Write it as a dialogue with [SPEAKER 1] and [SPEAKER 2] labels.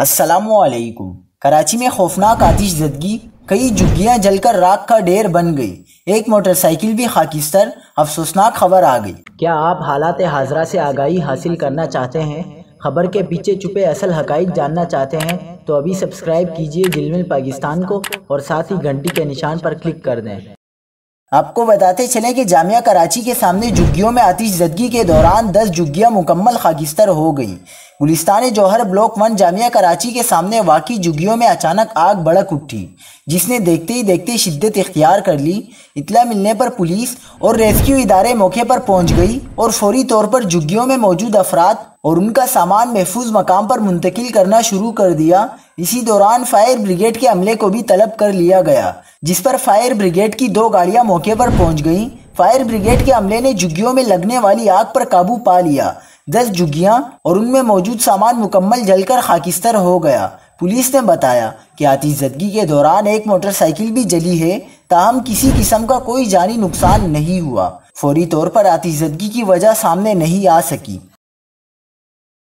[SPEAKER 1] السلام علیکم۔ کراچی میں خوفناک آتش زدگی، کئی جھگیاں جل کر راکھ کا ڈھیر بن گئی، ایک موٹر سائیکل بھی خاکستر، افسوسناک خبر آ گئی۔
[SPEAKER 2] کیا آپ حالات حاضرہ سے آگاہی حاصل کرنا چاہتے ہیں؟ خبر کے پیچھے چھپے اصل حقائق جاننا چاہتے ہیں تو ابھی سبسکرائب کیجئے جل پاکستان کو اور ساتھ ہی گھنٹی کے نشان پر کلک کر دیں۔
[SPEAKER 1] آپ کو بتاتے چلیں کہ جامعہ کراچی کے سامنے جھگیوں میں آتش زدگی کے دوران 10 جھگیاں مکمل خاکستر ہو گئیں۔ گلستان جوہر بلاک 1 جامعہ کراچی کے سامنے واقع جھگیوں میں اچانک آگ بھڑک اٹھی، جس نے دیکھتے ہی دیکھتے شدت اختیار کر لی۔ اطلاع ملنے پر پولیس اور ریسکیو ادارے موقع پر پہنچ گئی اور فوری طور پر جھگیوں میں موجود افراد اور ان کا سامان محفوظ مقام پر منتقل کرنا شروع کر دیا۔ اسی دوران فائر بریگیڈ کے عملے کو بھی طلب کر لیا گیا، جس پر فائر بریگیڈ کی 2 گاڑیاں موقع پر پہنچ گئیں۔ فائر بریگیڈ کے عملے نے جھگیوں میں لگنے والی آگ پر قابو پا لیا۔ 10 جھگیاں اور ان میں موجود سامان مکمل جل کر خاکستر ہو گیا۔ پولیس نے بتایا کہ آتش زدگی کے دوران ایک موٹر سائیکل بھی جلی ہے، تاہم کسی قسم کا کوئی جانی نقصان نہیں ہوا۔ فوری طور پر آتش زدگی کی وجہ سامنے نہیں آ سکی۔